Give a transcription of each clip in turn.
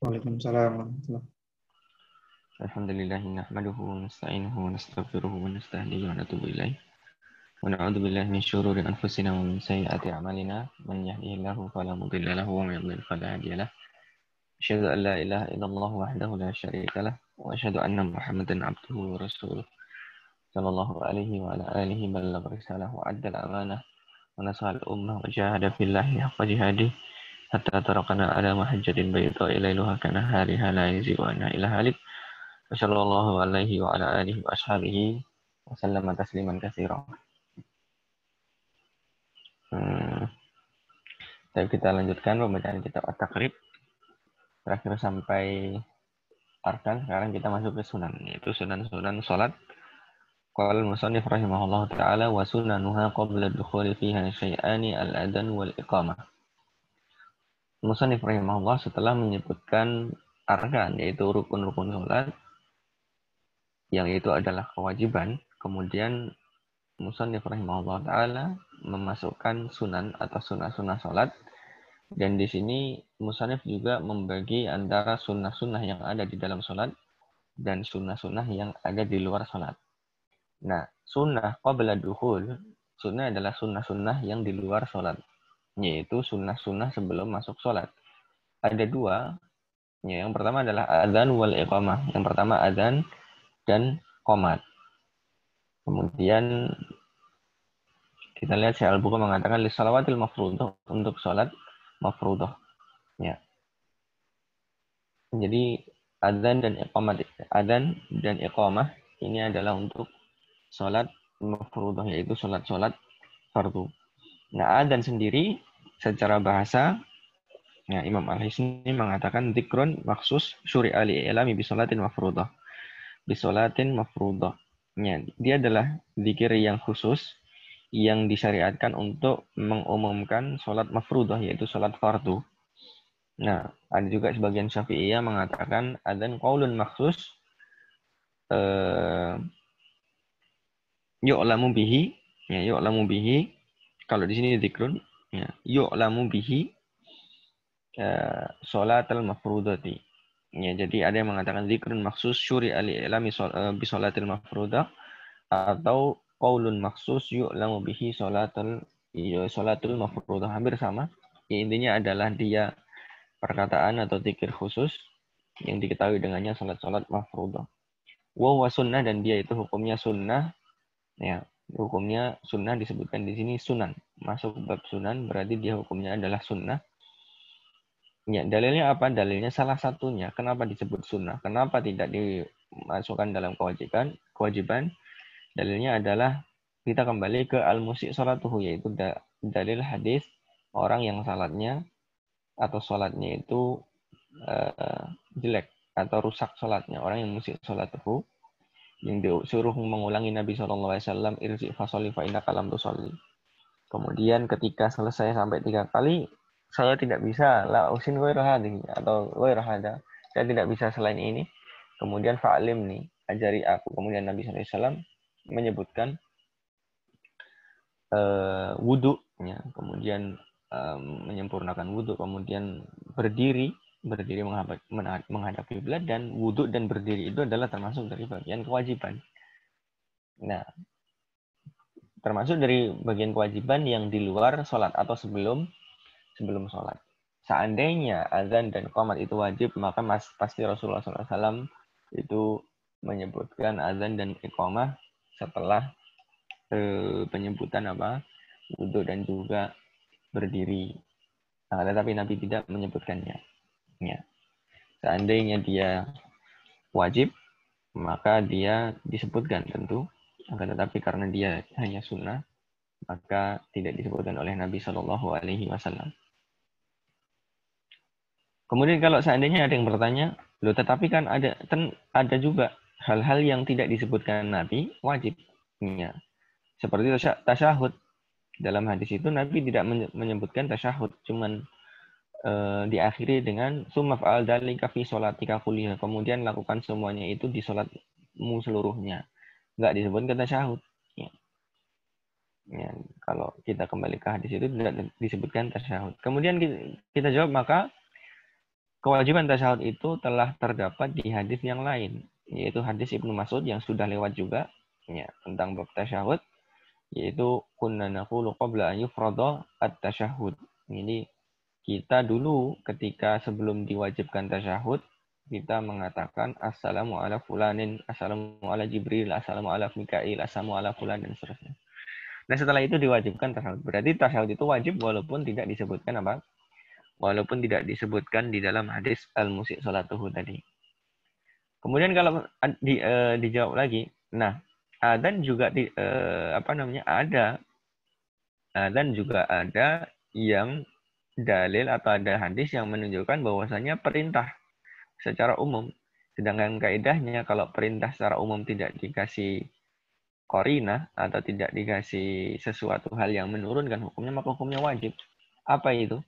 Waalaikumsalam warahmatullahi. Alhamdulillah nahmaduhu wa nasta'inuhu wa nastaghfiruhu wa nastahdihi wa natubu ilaih. Wa na'udzu billahi min syururi anfusina wa min sayyiati a'malina. Man yahdihillahu fala mudilla lahu wa man yudlil fala hadiya lahu. Asyhadu an la ilaha illallah wahdahu la syarika lah wa asyhadu anna Muhammadan abduhu wa rasuluh. Sallallahu alaihi wa ala alihi ballagha risalah wa adda al-amanah wa nasaha al-ummah wa jahada fillahi haqqa jihadih hatta tarakana ala mahajjatin bayda'i lailuha kanahariha la yazigu anha ila halik. Wassallallahu alaihi wa ala alihi wa ashabihi wa sallama tasliman katsira. Tapi kita lanjutkan pembacaan kitab At-Taqrib. Terakhir sampai arkan, sekarang kita masuk ke sunan, yaitu sunan-sunan salat. Qala al-musannif rahimahullah ta'ala wa sunanuha qabla dukhuli fiha syai'ani al-adan wal iqamah. Musannif rahimahullah setelah menyebutkan arkan, yaitu rukun-rukun salat, yang itu adalah kewajiban, kemudian musannif rahimahullah ta'ala memasukkan sunan atau sunnah-sunnah salat, dan di sini musannif juga membagi antara sunnah-sunnah yang ada di dalam salat dan sunnah-sunnah yang ada di luar salat. Nah, sunnah qabla dukhul, sunnah adalah sunnah-sunnah yang di luar salat, yaitu sunnah-sunnah sebelum masuk salat. Ada dua, ya, yang pertama adalah adzan wal iqamah. Yang pertama adzan dan qomat. Kemudian kita lihat Syekh Al-Bukhari mengatakan lisalawatil mafruḍah, untuk salat mafruḍah. Ya. Jadi adzan dan iqamah ini adalah untuk salat mafruḍah, yaitu salat-salat fardu. Nah, adzan sendiri secara bahasa, ya, Imam Al-Hisni mengatakan dzikrun maksus syuri'a li ilami bi salatin mafruḍah. Bi salatin mafruḍah. Ya, dia adalah zikir yang khusus yang disyariatkan untuk mengumumkan salat mafruḍah, yaitu salat fardu. Nah, ada juga sebagian Syafi'iyah mengatakan adzan qaulun maksus yu'lamu bihi, ya, yu'lamu bihi. Kalau di sini dzikrun, ya, yu'lamu bihi salatal mafrudati. Ya, jadi ada yang mengatakan dzikrun maksus syuri al-ilami bi salatil mafrudah, atau qaulun maksus yu'lamu bihi salatul mafrudah. Hampir sama. Ya, intinya adalah dia perkataan atau dzikir khusus yang diketahui dengannya salat-salat mafrudah. Wa huwa sunnah, dan dia itu hukumnya sunnah. Ya, hukumnya sunnah disebutkan di sini sunan. Masuk bab sunan berarti dia hukumnya adalah sunnah. Ya, dalilnya apa? Dalilnya salah satunya. Kenapa disebut sunnah? Kenapa tidak dimasukkan dalam kewajiban? Dalilnya adalah kita kembali ke al-musi' salatuhu, yaitu dalil hadis orang yang salatnya atau salatnya itu jelek atau rusak salatnya. Orang yang musik salatuhu, yang disuruh mengulangi Nabi SAW, irji fasoli fa innaka lam tusalli. Kemudian ketika selesai sampai 3 kali, saya tidak bisa la usin ghairahadi atau ghairahada, saya tidak bisa selain ini. Kemudian fa'alim nih, ajari aku. Kemudian Nabi SAW menyebutkan wudhu, ya, kemudian menyempurnakan wudhu, kemudian berdiri menghadap kiblat, dan wudhu dan berdiri itu adalah termasuk dari bagian kewajiban. Nah, termasuk dari bagian kewajiban yang di luar sholat atau sebelum sholat. Seandainya azan dan qomat itu wajib, maka pasti Rasulullah SAW itu menyebutkan azan dan iqamah setelah penyebutan wudhu dan juga berdiri. Nah, tetapi Nabi tidak menyebutkannya. Ya. Seandainya dia wajib, maka dia disebutkan tentu. Akan tetapi karena dia hanya sunnah, maka tidak disebutkan oleh Nabi Shallallahu Alaihi Wasallam. Kemudian kalau seandainya ada yang bertanya, loh tetapi kan ada juga hal-hal yang tidak disebutkan Nabi wajib. Ya. Seperti tasyahud. Dalam hadis itu Nabi tidak menyebutkan tasyahud, cuman diakhiri dengan sumaf'al dzalika fi sholatika kulliha. Kemudian lakukan semuanya itu di sholatmu seluruhnya. Enggak disebutkan tasyahud. Ya. Ya, kalau kita kembali ke hadis itu tidak disebutkan tasyahud. Kemudian kita jawab, maka kewajiban tasyahud itu telah terdapat di hadis yang lain, yaitu hadis Ibnu Mas'ud yang sudah lewat juga, ya, tentang bab tasyahud, yaitu kunna naqulu qabla an yufrada at-tasyahud. Ini kita dulu ketika sebelum diwajibkan tasyahud, kita mengatakan assalamu ala fulanin, assalamu ala Jibril, assalamu ala Mikail, assalamu ala fulan, dan seterusnya. Nah, setelah itu diwajibkan tasyahud. Berarti tasyahud itu wajib walaupun tidak disebutkan apa? Walaupun tidak disebutkan di dalam hadis al-musi' salatuhu tadi. Kemudian kalau dijawab lagi, nah, adzan juga adzan juga ada yang dalil atau ada hadis yang menunjukkan bahwasanya perintah secara umum. Sedangkan kaidahnya kalau perintah secara umum tidak dikasih qarinah atau tidak dikasih sesuatu hal yang menurunkan hukumnya, maka hukumnya wajib. Apa itu?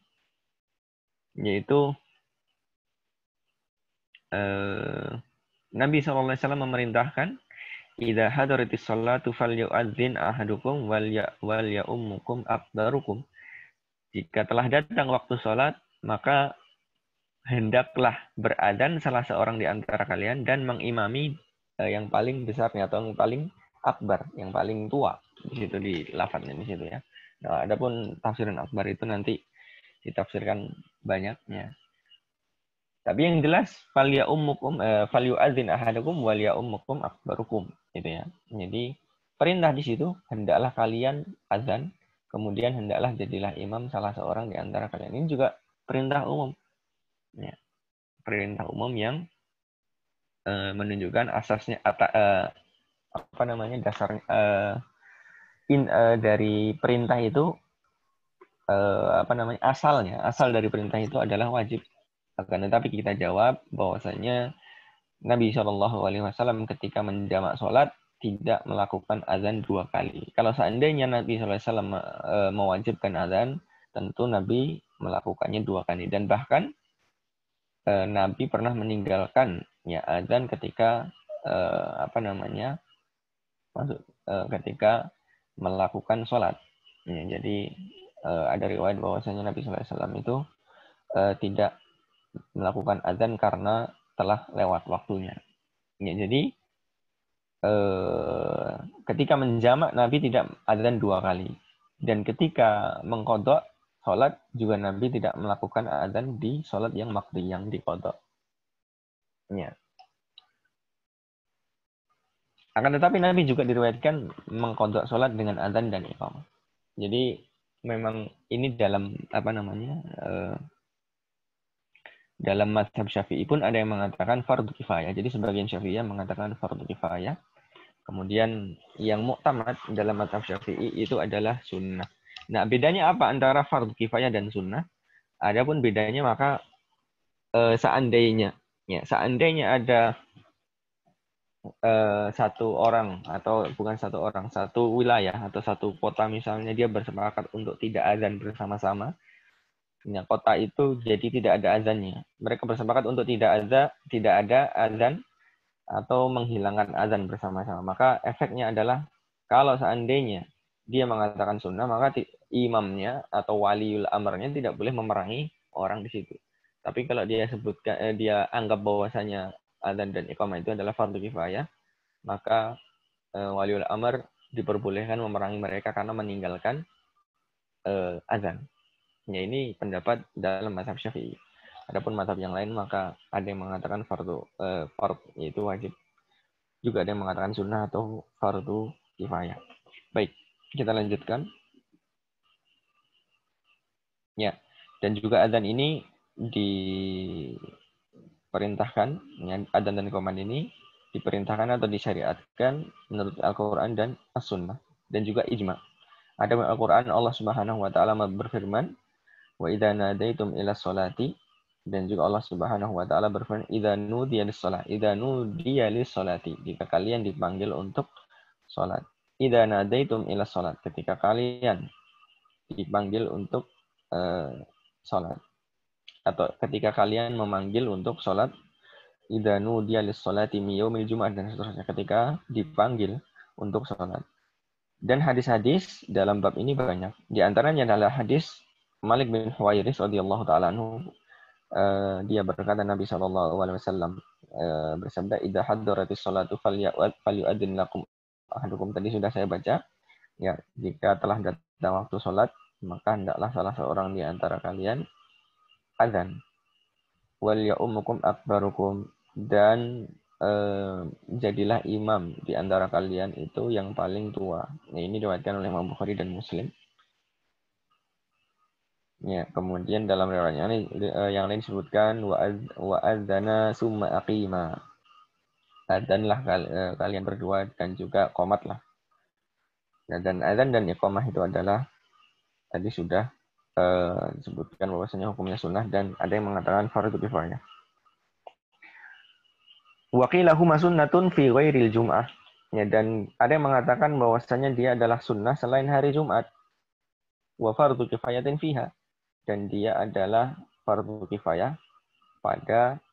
Yaitu Nabi SAW memerintahkan idza hadaratis sholatu falyu'adzin ahadukum wal ya'ummukum akbarukum. Jika telah datang waktu sholat, maka hendaklah beradzan salah seorang di antara kalian dan mengimami yang paling besarnya atau yang paling akbar, yang paling tua. Di situ di lafadznya di situ ya. Nah, adapun tafsiran akbar itu nanti ditafsirkan banyaknya. Tapi yang jelas falyu'adzin ahadakum wal ya'ummukum akbarukum, gitu ya. Jadi perintah di situ hendaklah kalian azan, kemudian hendaklah jadilah imam salah seorang di antara kalian. Ini juga perintah umum. Ya. Perintah umum yang menunjukkan asasnya dasarnya dari perintah itu asal dari perintah itu adalah wajib. Akan tetapi kita jawab bahwasanya Nabi SAW ketika menjamak sholat tidak melakukan azan 2 kali. Kalau seandainya Nabi SAW mewajibkan azan, tentu Nabi melakukannya 2 kali. Dan bahkan Nabi pernah meninggalkan ya azan ketika ketika melakukan sholat. Ya, jadi ada riwayat bahwasanya Nabi SAW itu tidak melakukan azan karena telah lewat waktunya. Ya, jadi ketika menjamak Nabi tidak azan 2 kali. Dan ketika mengqadha sholat juga Nabi tidak melakukan azan di sholat yang maqdi, yang diqadha. Ya. Akan tetapi Nabi juga diriwayatkan mengqadha sholat dengan azan dan iqamah. Jadi memang ini dalam dalam mazhab Syafi'i pun ada yang mengatakan fardu kifayah. Jadi sebagian Syafi'iyah mengatakan fardu kifayah. Kemudian yang muktamad dalam mazhab Syafi'i itu adalah sunnah. Nah, bedanya apa antara fardu kifayah dan sunnah? Adapun bedanya maka seandainya ada satu orang atau bukan satu orang, satu wilayah atau satu kota misalnya dia bersepakat untuk tidak azan bersama-sama. Nah, kota itu jadi tidak ada azannya. Mereka bersepakat untuk tidak ada azan atau menghilangkan azan bersama-sama. Maka efeknya adalah kalau seandainya dia mengatakan sunnah, maka imamnya atau waliul amrnya tidak boleh memerangi orang di situ. Tapi kalau dia dia anggap bahwasanya azan dan iqamah itu adalah fardu kifayah, maka waliul amr diperbolehkan memerangi mereka karena meninggalkan azan. Ya, ini pendapat dalam mazhab Syafi'i. Adapun mazhab yang lain maka ada yang mengatakan fardu yaitu wajib. Juga ada yang mengatakan sunnah atau fardu kifayah. Baik, kita lanjutkan. Ya, dan juga adzan ini diperintahkan, ya, adzan dan iqamah ini diperintahkan atau disyariatkan menurut Al-Qur'an dan As-Sunnah dan juga ijma'. Ada Al-Qur'an Allah Subhanahu wa taala berfirman, "Wa idza nadaitum ila sholati", dan juga Allah Subhanahu wa taala berfirman, "Idza nudiya lis-sholati", jika kalian dipanggil untuk salat. Idza nadaitum ila sholat, ketika kalian dipanggil untuk salat. Atau ketika kalian memanggil untuk salat, idza nudiya lis-sholati min yaumil jumu'ah, dan seterusnya, ketika dipanggil untuk salat. Dan hadis-hadis dalam bab ini banyak. Di antaranya adalah hadis Malik bin Huwairis radhiyallahu taala anhu dia berkata Nabi SAW bersabda, "Idza haddaratis sholatu falyu'adzin lakum ahadukum." Tadi sudah saya baca. Ya, jika telah datang waktu sholat, maka hendaklah salah seorang di antara kalian azan. Wal ya'umukum akbarukum, dan jadilah imam di antara kalian itu yang paling tua. Nah, ini diriwayatkan oleh Imam Bukhari dan Muslim. Ya, kemudian dalam riwayat yang lain disebutkan wa adzana summa aqima. Adzanlah kalian berdua dan juga qomatlah. Ya, dan adzan dan iqamah itu adalah tadi sudah disebutkan bahwasanya hukumnya sunnah, dan ada yang mengatakan fardu kifayah. Wa qila huma sunnatun fi ghairil jum'ah. Ya, dan ada yang mengatakan bahwasanya dia adalah sunnah selain hari Jumat. Wa fardu kifayatin fiha, dan dia adalah fardu kifayah pada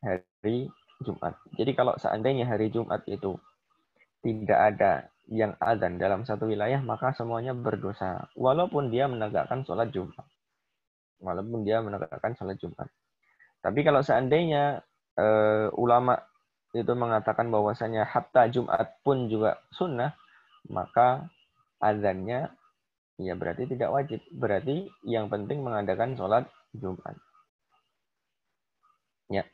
hari Jumat. Jadi kalau seandainya hari Jumat itu tidak ada yang azan dalam satu wilayah, maka semuanya berdosa. Walaupun dia menegakkan sholat Jumat. Tapi kalau seandainya ulama itu mengatakan bahwasanya hatta Jumat pun juga sunnah, maka azannya ya berarti tidak wajib. Berarti yang penting mengadakan sholat Jumat. Ya.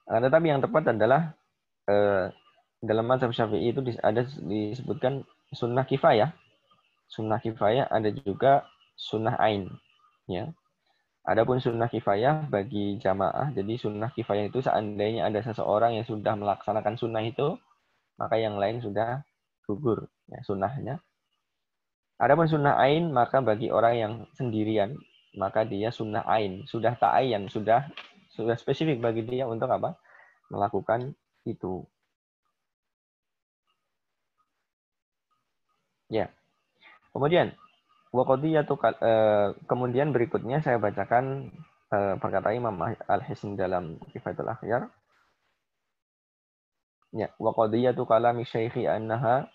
Tetapi yang tepat adalah dalam mazhab Syafi'i itu ada disebutkan sunnah kifayah. Sunnah kifayah ada juga sunnah ain. Ya. Adapun sunnah kifayah bagi jamaah, jadi sunnah kifayah itu seandainya ada seseorang yang sudah melaksanakan sunnah itu, maka yang lain sudah gugur ya, sunnahnya. Adapun sunnah ain, maka bagi orang yang sendirian, maka dia sunnah ain, sudah ta'ayyan, sudah spesifik bagi dia untuk apa? Melakukan itu. Ya. Kemudian kemudian berikutnya saya bacakan perkataan Imam Al-Hisn dalam Kifayatul Akhyar. Ya, wa qadiyatu kalami syaikhi annaha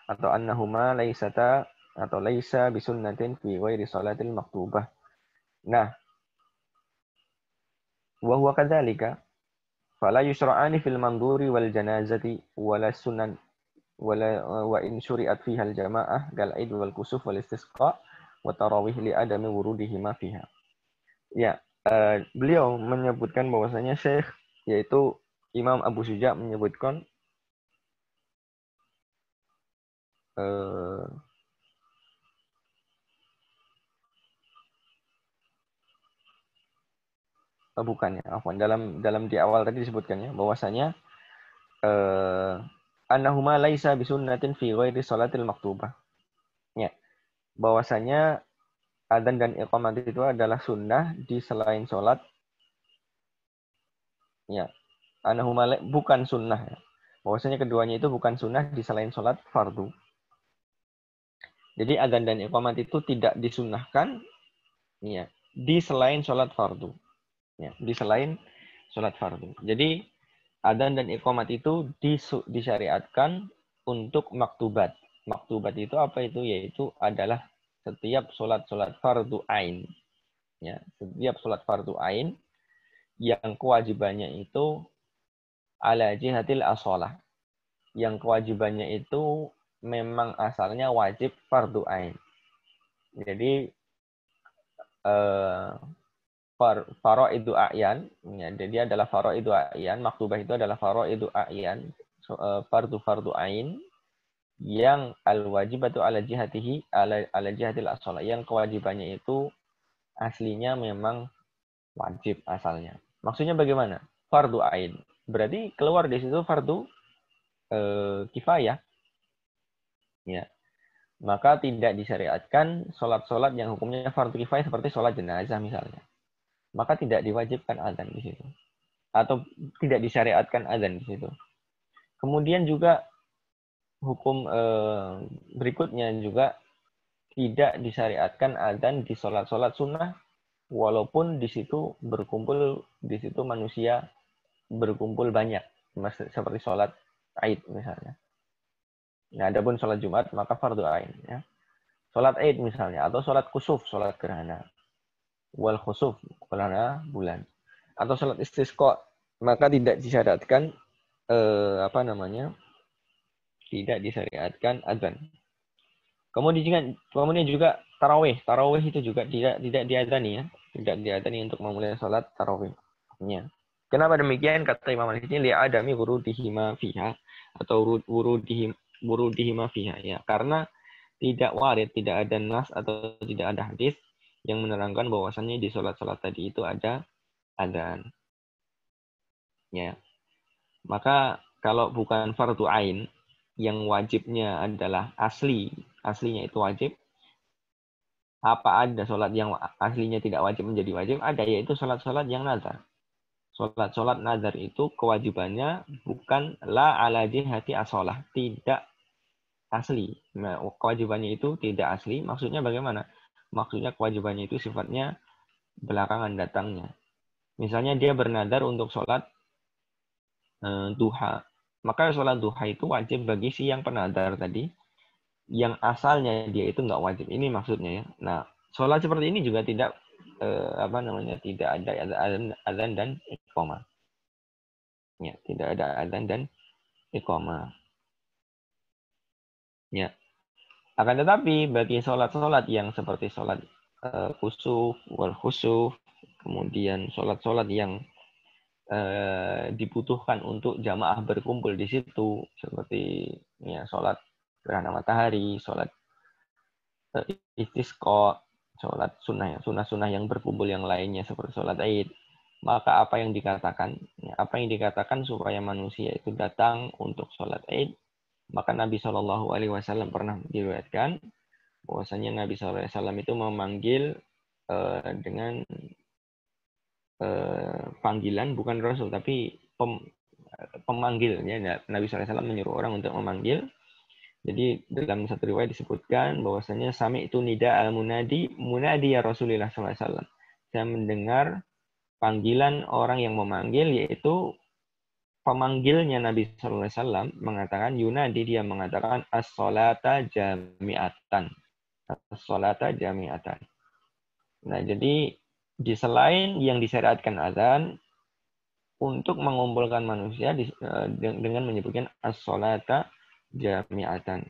atau annahuma laisata atau laisa bisunnatin fi ghairi salatil maktubah. Nah, wa huwa kadzalika fala yusra'ani fil manduri wal janazati wala sunan wala wa in syuri'at fiha al jamaah kal aid wal kusuf wal istisqa wa tarawih li adami wurudihima fiha. Ya, beliau menyebutkan bahwasanya Syekh yaitu Imam Abu Syuja menyebutkan bukan ya, afwan. Dalam di awal tadi disebutkannya bahwasanya annahuma laisa bisunnatin fi ghairi salatil maktubah. Ya, bahwasanya adzan dan iqamah itu adalah sunnah di selain salat. Ya, annahuma bukan sunnah ya. Bahwasanya keduanya itu bukan sunnah di selain salat fardu. Jadi adzan dan iqamah itu tidak disunnahkan ya, di selain salat fardu. Ya, di selain salat fardu. Jadi adzan dan iqamat itu disyariatkan untuk maktubat. Maktubat itu apa itu? Yaitu adalah setiap sholat fardu ain. Ya, setiap sholat fardu ain yang kewajibannya itu ala jihatil asolah. Yang kewajibannya itu memang asalnya wajib fardu ain. Jadi faraidu a'yan, ya, dia adalah faraidu a'yan, maktubah itu adalah faraidu a'yan, fardu ain yang al-wajibatu ala jihatihi ala jihatil asal, yang kewajibannya itu aslinya memang wajib asalnya. Maksudnya bagaimana? Fardu ain. Berarti keluar di situ fardu kifayah. Ya. Maka tidak disyariatkan sholat-sholat yang hukumnya fardu kifayah seperti sholat jenazah misalnya. Maka tidak diwajibkan adzan di situ. Atau tidak disyariatkan adzan di situ. Kemudian juga hukum berikutnya juga tidak disyariatkan adzan di sholat-sholat sunnah, walaupun di situ manusia berkumpul banyak, seperti sholat Aid misalnya. Nah, adapun sholat Jumat maka fardu ain. Ya. Sholat Aid misalnya, atau sholat kusuf, sholat gerhana. wal khusuf, gerhana bulan. Atau salat istisqa, maka tidak disyaratkan tidak disyariatkan azan. Kemudian juga tarawih. Tarawih itu juga tidak diadzani ya. Tidak diadzani untuk memulai salat tarawihnya. Kenapa demikian? Kata Imam Malik ini li'adami wurudihima fiha atau wurudihima fiha ya. Karena tidak warid, tidak ada nas atau tidak ada hadis yang menerangkan bahwasannya di salat-salat tadi itu ada adzan. Ya. Maka kalau bukan fardu ain yang wajibnya adalah aslinya itu wajib, apa ada sholat yang aslinya tidak wajib menjadi wajib? Ada, yaitu sholat-sholat yang nazar. Sholat-sholat nazar itu kewajibannya bukan la ala jihati asolah, tidak asli. Nah, kewajibannya itu tidak asli, maksudnya bagaimana? Maksudnya kewajibannya itu sifatnya belakangan datangnya. Misalnya dia bernadar untuk sholat duha. Maka sholat duha itu wajib bagi si yang penadar tadi, yang asalnya dia itu nggak wajib. Ini maksudnya ya. Nah, sholat seperti ini juga tidak tidak ada azan dan iqamah. Ya, tidak ada azan dan iqamah. Ya. Akan tetapi bagi sholat-sholat yang seperti sholat khusuf, wal khusuf, kemudian sholat-sholat yang dibutuhkan untuk jamaah berkumpul di situ, seperti ya sholat gerhana matahari, sholat istisqa, sholat sunnah yang berkumpul yang lainnya seperti sholat Id. Maka apa yang dikatakan? Ya, apa yang dikatakan supaya manusia itu datang untuk sholat Id? Maka Nabi Shallallahu Alaihi Wasallam pernah diriwayatkan bahwasanya Nabi Shallallahu Alaihi Wasallam itu memanggil dengan panggilan, bukan Rasul tapi pemanggil. Ya, Nabi Shallallahu Alaihi Wasallam menyuruh orang untuk memanggil. Jadi dalam satu riwayat disebutkan bahwasanya sami itu nida al munadi ya Rasulullah SAW. Saya mendengar panggilan orang yang memanggil, yaitu pemanggilnya Nabi SAW mengatakan yunadi, dia mengatakan as-salata jami'atan. As-salata jami'atan. Nah, jadi di selain yang disyariatkan azan untuk mengumpulkan manusia dengan menyebutkan as-salata jami'atan.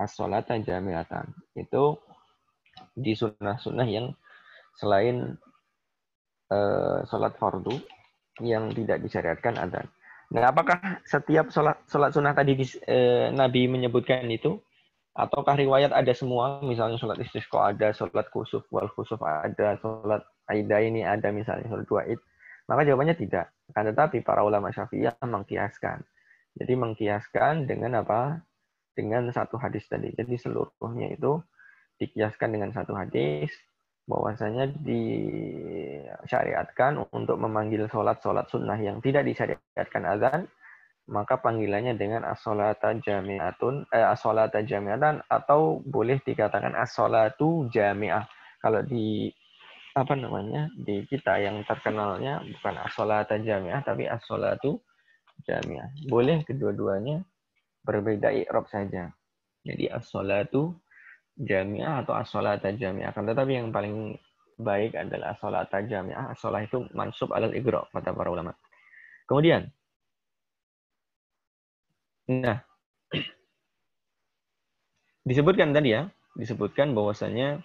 As-salata jami'atan. Itu di sunnah-sunnah yang selain sholat fardu yang tidak disyariatkan adzan. Nah, apakah setiap sholat sunnah tadi Nabi menyebutkan itu? Ataukah riwayat ada semua? Misalnya sholat istisqa ada, sholat khusuf wal khusuf ada, sholat aida ini ada, misalnya sholat dua id. Maka jawabannya tidak. Akan tetapi para ulama Syafi'iyah mengkiaskan. Jadi mengkiaskan dengan apa? Dengan satu hadis tadi. Jadi seluruhnya itu dikiaskan dengan satu hadis bahwasanya disyariatkan untuk memanggil sholat sunnah yang tidak disyariatkan azan, maka panggilannya dengan as-sholata jami'atun, as-sholata jami'atan, atau boleh dikatakan as-sholatu jami'ah. Kalau di di kita yang terkenalnya bukan as-sholata jami'ah tapi as-sholatu jami'ah. Boleh kedua-duanya, berbeda i'rab saja. Jadi as-sholatu jami'ah atau as-sholata jami'ah. Tetapi yang paling baik adalah as-sholata jami'ah. As-sholah itu mansub alal igra kata para ulama. Kemudian, nah, disebutkan bahwasanya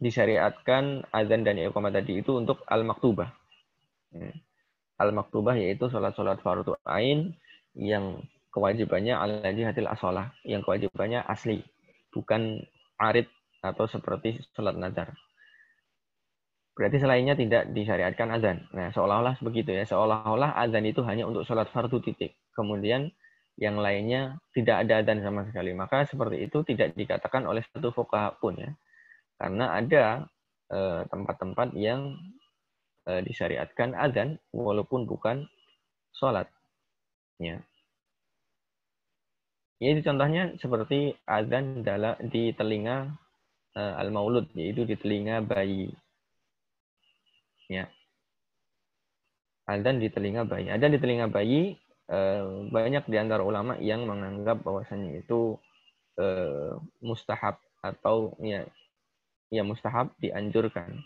disyariatkan azan dan iqamah tadi itu untuk al-maktubah. Al-maktubah yaitu sholat-sholat fardu ain yang kewajibannya ala jihatil asolah, yang kewajibannya asli, bukan arid atau seperti sholat nazar. Berarti selainnya tidak disyariatkan azan. Nah, seolah-olah begitu ya. Seolah-olah azan itu hanya untuk sholat fardu titik. Kemudian yang lainnya tidak ada azan sama sekali. Maka seperti itu tidak dikatakan oleh satu fuqaha pun ya. Karena ada tempat-tempat yang disyariatkan azan walaupun bukan sholat. Ya. Ini contohnya seperti azan di telinga al-maulud, yaitu di telinga bayi. Ya. Azan di telinga bayi. Azan di telinga bayi, banyak di antara ulama yang menganggap bahwasannya itu mustahab atau ya ya mustahab, dianjurkan.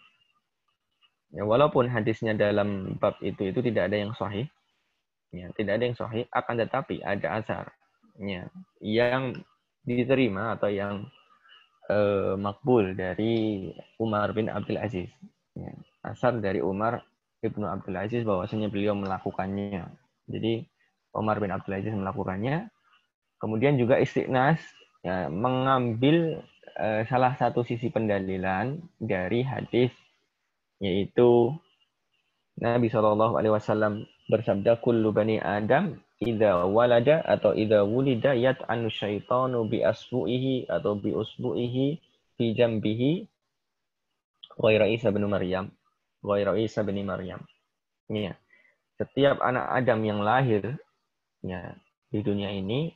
Ya, walaupun hadisnya dalam bab itu tidak ada yang sahih, ya, tidak ada yang sahih, akan tetapi ada asar, ya, yang diterima atau yang makbul dari Umar bin Abdul Aziz. Ya, asar dari Umar ibnu Abdul Aziz bahwasanya beliau melakukannya. Jadi Umar bin Abdul Aziz melakukannya. Kemudian juga istiqnas, ya, mengambil salah satu sisi pendalilan dari hadis, yaitu Nabi SAW bersabda, kullu bani Adam idza walada atau idza wulida yat'anu syaitanu bi asbu'ihi atau bi usbu'ihi fi jambihi ghaira Isa bin Maryam. Ghaira Isa bin Maryam. Ya. Setiap anak Adam yang lahir, ya, di dunia ini,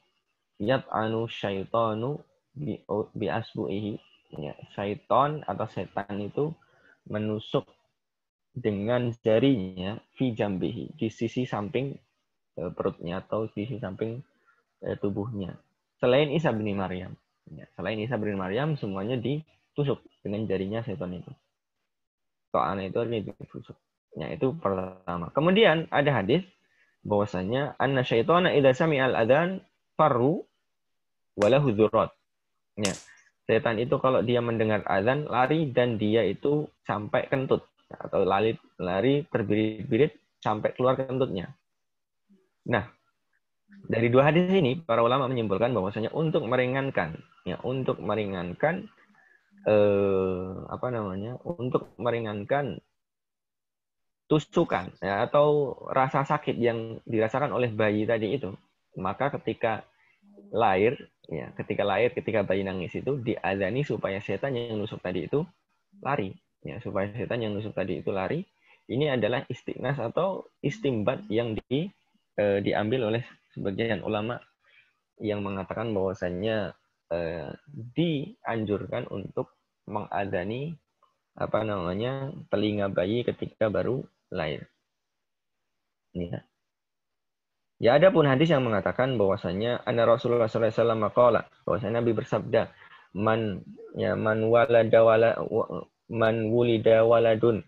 yat'anu syaitanu bi asbu'ihi. Ya, syaitan atau setan itu menusuk dengan jarinya fi jambihi, di sisi samping perutnya atau di sisi samping tubuhnya. Selain Isa bin Maryam. Ya, selain Isa bin Maryam semuanya ditusuk dengan jarinya setan itu. Soalnya itu artinya ditusuk. Ya, itu pertama. Kemudian ada hadis bahwasanya anna syaitana idza sami'al adzan farru wala hudzurat. Ya. Setan itu kalau dia mendengar azan lari dan dia itu sampai kentut atau lari terbirit-birit sampai keluar kentutnya. Nah, dari dua hadis ini para ulama menyimpulkan bahwasanya untuk meringankan untuk meringankan tusukan, ya, atau rasa sakit yang dirasakan oleh bayi tadi itu, maka ketika bayi nangis itu diazani supaya setan yang nusuk tadi itu lari, ya, supaya setan yang nusuk tadi itu lari. Ini adalah istiqnas atau istimbat yang diambil oleh sebagian ulama yang mengatakan bahwasannya dianjurkan untuk mengadani telinga bayi ketika baru lahir. Ya. Ya, ada pun hadis yang mengatakan bahwasanya anna Rasulullah sallallahu alaihi wasallam qala, bahwasanya Nabi bersabda, man wulida waladun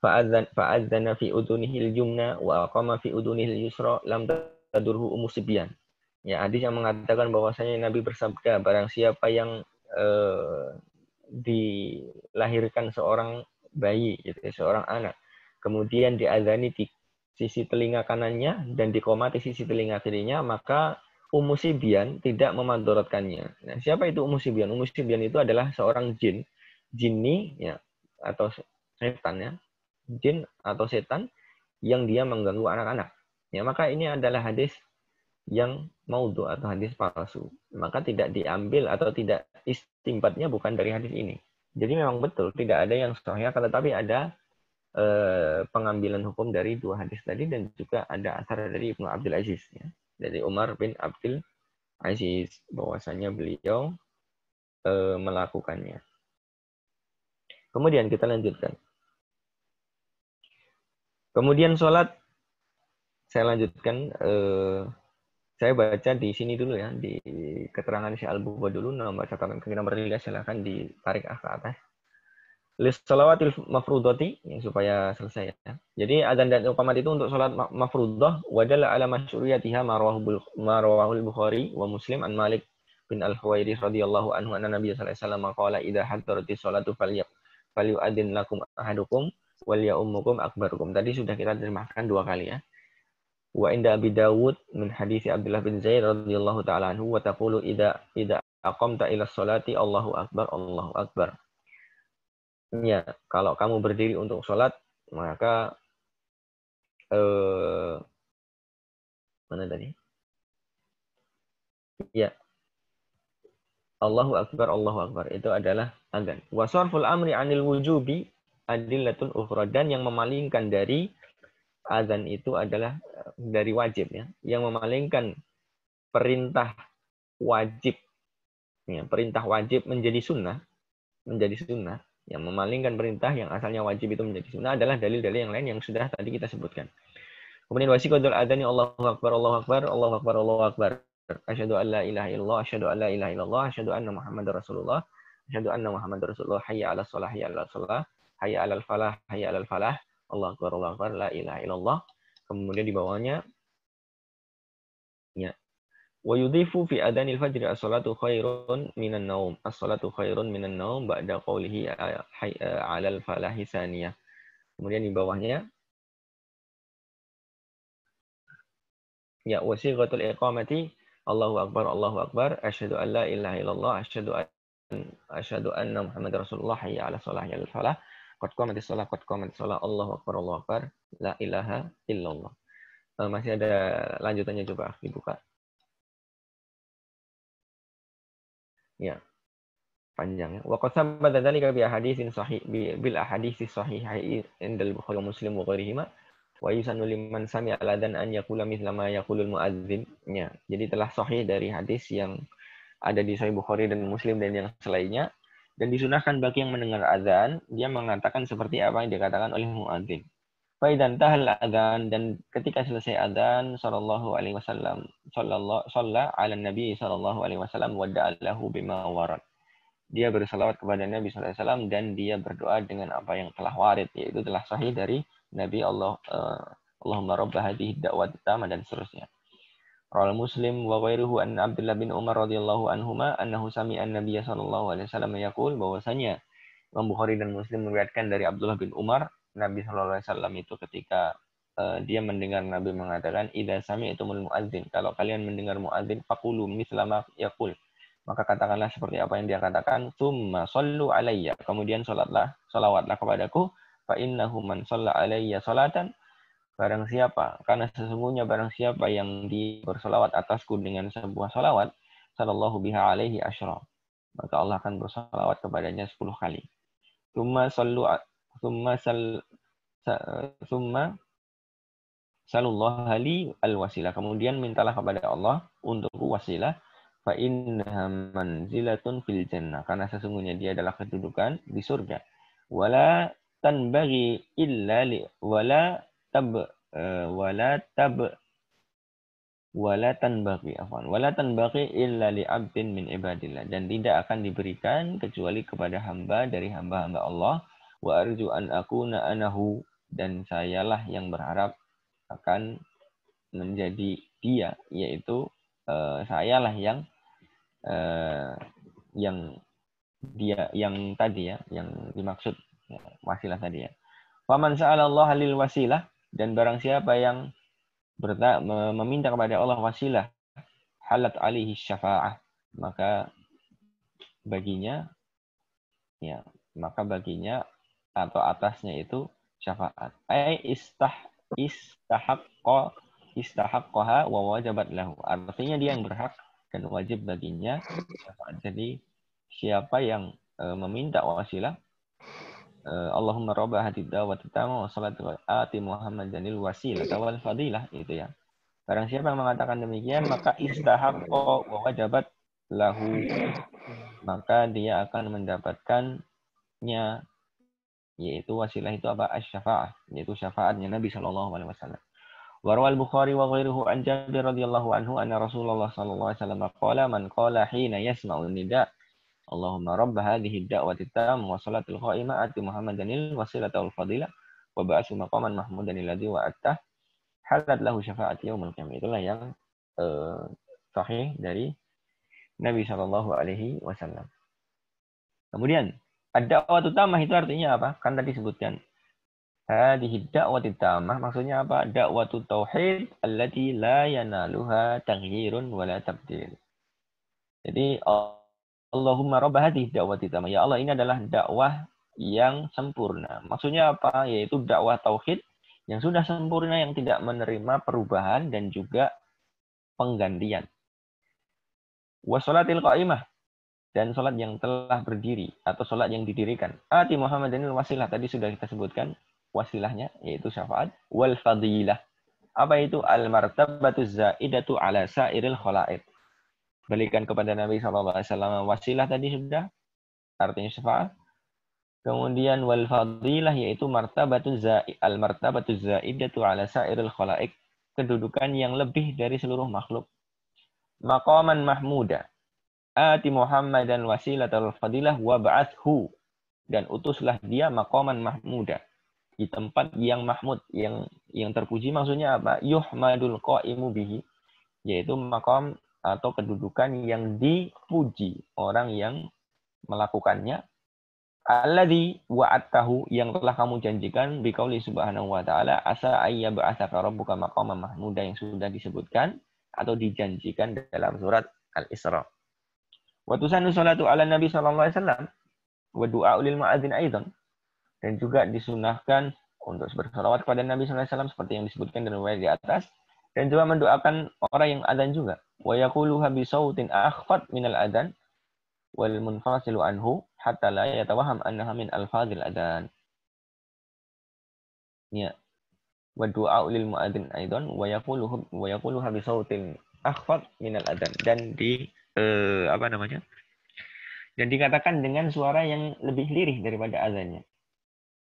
fa'adzana fi udunihil jumna wa aqama fi udunihil yusra lam tadurhu umusibyan. Ya, hadis yang mengatakan bahwasanya Nabi bersabda, barang siapa yang dilahirkan seorang bayi, gitu, seorang anak, kemudian diazani di sisi telinga kanannya dan dikomati sisi telinga kirinya, maka umusibian tidak memandaratkannya. Nah, siapa itu umusibian? Umusibian itu adalah seorang jinni, ya, atau setan, ya, jin atau setan yang dia mengganggu anak-anak. Ya, maka ini adalah hadis yang maudhu atau hadis palsu. Maka tidak diambil atau tidak istimbatnya bukan dari hadis ini. Jadi memang betul tidak ada yang sahih, tetapi ada pengambilan hukum dari dua hadis tadi dan juga ada asar dari Ibnu Abdul Aziz, ya, dari Umar bin Abdul Aziz bahwasanya beliau melakukannya. Kemudian kita lanjutkan. Kemudian sholat, saya lanjutkan. Saya baca di sini dulu, ya, di keterangan Syekh Al-Bukhari dulu, nomor catatan kaki nomor 3, silahkan ditarik ke atas. Lissalawatil mafrudati, ya, supaya selesai, ya. Jadi adzan dan iqamat itu untuk salat mafrudah, wadalla ala masyru'iyatiha marwahul Bukhari wa Muslim an Malik bin Al-Huwairith radhiyallahu anhu anna Nabiy sallallahu alaihi wasallam qala idza hadaratis salatu falyu'adzin lakum ahadukum wal ya'ummukum akbarukum. Tadi sudah kita terjemahkan 2 kali, ya. Wa inda Abi Dawud min hadits Abdullah bin Zaid radhiyallahu taala anhu wa taqulu idza aqamta ila sholati Allahu akbar Allahu akbar. Ya, kalau kamu berdiri untuk sholat, maka mana tadi? Ya, Allahu akbar Allahu akbar itu adalah adzan. Wa sarful amri anil wujubi adillatun ukhra, dan yang memalingkan dari adzan itu adalah dari wajib, ya. Yang memalingkan perintah wajib, ya, perintah wajib menjadi sunnah, yang memalingkan perintah yang asalnya wajib itu menjadi sunnah adalah dalil-dalil yang lain yang sudah tadi kita sebutkan. Kemudian wasiqatul adzani Allahu akbar Allahu akbar Allahu akbar Allahu akbar. Asyhadu an la ilaha illallah, asyhadu an la ilaha illallah, asyhadu anna Muhammadar Rasulullah. Asyhadu anna Muhammadar Rasulullah, hayya 'alas shalah, hayya 'alal shalah, hayya 'alal falah, hayya 'alal falah, Allahu akbar, la ilaha illallah. Kemudian di bawahnya ya, wa yudhifu fi adhanil fajri as-salatu khairun minan naum. As-salatu khairun minan naum ba'da qawlihi 'alal falahi saniyah. Kemudian di bawahnya ya, wasighatul iqamati Allahu akbar, asyhadu an la ilaha illallah, asyhadu anna Muhammadar Rasulullah, hayya 'alas shalah, hayya 'alal falah, qad qamatis shalah, Allahu akbar, la ilaha illallah. Masih ada lanjutannya, coba dibuka. Ya, panjang ya. Wa qad sabata dzalika bi ahaditsin sahih bil ahaditsis sahihai indal Bukhari Muslim wa ghairihima. Wa yusannu liman sami'a al-adzan an yaqula mithla ma yaqulul muadzin. Ya, jadi telah sahih dari hadis yang ada di Sahih Bukhari dan Muslim dan yang selainnya, dan disunahkan bagi yang mendengar azan dia mengatakan seperti apa yang dikatakan oleh muadzin. Fa idzan tahal adzan, dan ketika selesai adzan sallallahu alaihi wasallam shalla ala nabi sallallahu alaihi wasallam wa da'a lahu bima warad. Dia bersalawat kepada Nabi sallallahu alaihi wasallam dan dia berdoa dengan apa yang telah warid, yaitu telah sahih dari Nabi Allahumma rabb hadhihi da'wat tamah dan seterusnya. Rawal Muslim wa ghairuhu an Abdullah bin Umar radhiyallahu anhuma annahu sami'a an-nabiy sallallahu alaihi wasallam yaqul, bahwasanya Imam Bukhari dan Muslim meriwayatkan dari Abdullah bin Umar, Nabi sallallahu alaihi wasallam itu ketika dia mendengar Nabi mengatakan, idza sami'tumul muadzin, kalau kalian mendengar muadzin faqulu mithla ma yaqul, maka katakanlah seperti apa yang dia katakan, tsumma shallu alayya, kemudian salawatlah kepadaku, fa innahu man shalla alayya salatan, karena sesungguhnya barang siapa yang bersolawat atasku dengan sebuah solawat, sallallahu biha alaihi asyra, maka Allah akan bersolawat kepadanya 10 kali. Tsumma sallallahu li al-wasilah, kemudian mintalah kepada Allah untuk wasilah, fa innaha manzilatun fil jannah, karena sesungguhnya dia adalah kedudukan di surga. Wala tanbaghi illa li wala tanbaghi illa li 'abdin min ibadillah, dan tidak akan diberikan kecuali kepada hamba dari hamba-hamba Allah. Wa arju an akuna anahu, dan sayalah yang berharap akan menjadi dia, yaitu sayalah yang dia yang tadi ya, yang dimaksud ya, wasilah tadi ya. Faman sa'ala Allah lil wasilah, dan barang siapa yang meminta kepada Allah wasilah, halat alaihi syafa'ah, maka baginya atau atasnya itu syafaat. Ai istahaqqaha wa wajabat lahu. Artinya dia yang berhak dan wajib baginya syafaat. Jadi siapa yang meminta wasilah, Allahumma rabba hadid da'wati tamma wa salatu ati Muhammadanil wasilah wal fadilah, itu ya. Barang siapa yang mengatakan demikian, maka istahaqqa wa wajabat lahu, maka dia akan mendapatkannya, yaitu wasilah itu apa? Asy-syafa'ah, yaitu syafaatnya Nabi sallallahu alaihi wasallam. Wa rawal Bukhari wa ghairuhu an Jabir radhiyallahu anhu anna Rasulullah sallallahu alaihi wasallam qala man qala hina yasma'u nida Allahumma rabb hadhihi ad-da'wati tammah wa salatul qa'imah ati Muhammadanil wasilata wal fadilah wa ba'athu maqaman mahmudan alladhi wa'attah halat lahu syafa'at yaumil qiyamah. Itulah yang sahih dari Nabi sallallahu alaihi wasallam. Kemudian ad-da'watu tammah itu artinya apa? Kan tadi sebutkan hadhihi ad-da'wati tammah, maksudnya apa? Da'watu tauhid allati la yanaluha taghyirun wala tabdil. Jadi Allahumma rabb hadhihi da'wati tamah. Ya Allah, ini adalah dakwah yang sempurna. Maksudnya apa? Yaitu dakwah tauhid yang sudah sempurna, yang tidak menerima perubahan dan juga penggantian. Wa sholatil qa'imah, dan sholat yang telah berdiri atau sholat yang didirikan. Ati Muhammadanil wasilah, tadi sudah kita sebutkan wasilahnya, yaitu syafaat. Wal fadilah, apa itu? Al martabatu zaidatu ala sairil khalaid. Berikan kepada Nabi SAW wasilah tadi sudah, artinya syafaat. Kemudian wal fadilah, yaitu al martabatu zaidatu ala sairil khalaik, kedudukan yang lebih dari seluruh makhluk. Maqaman mahmuda, ati Muhammadan wasilatal fadilah wa ba'athu, dan utuslah dia maqaman mahmuda, di tempat yang mahmud, yang terpuji. Maksudnya apa? Yuhmadul qaimu bihi, yaitu maqam atau kedudukan yang dipuji orang yang melakukannya. Alladzi wa'adtahu, yang telah kamu janjikan, biqauli subhanahu wa ta'ala, asa ayya ba'atsaka rabbuka maqaman mahmuda, yang sudah disebutkan atau dijanjikan dalam surat Al-Isra. Wa tusannu salatu ala Nabi sallallahu alaihi wasallam wa du'a lil muadzin aidan, dan juga disunahkan untuk bersalawat kepada Nabi sallallahu alaihi wasallam seperti yang disebutkan dalam riwayat di atas, dan juga mendoakan orang yang adzan juga. Wa yaquluha bi sautin akhfat minal adzan wal munfasilu anhu hatta la yatawaham annaha min alfazil adzan. Ya. Wa du'a lil muadzin aidan wa yaquluha bi sautin akhfat minal adzan, dan apa namanya? Dan dikatakan dengan suara yang lebih lirih daripada azannya.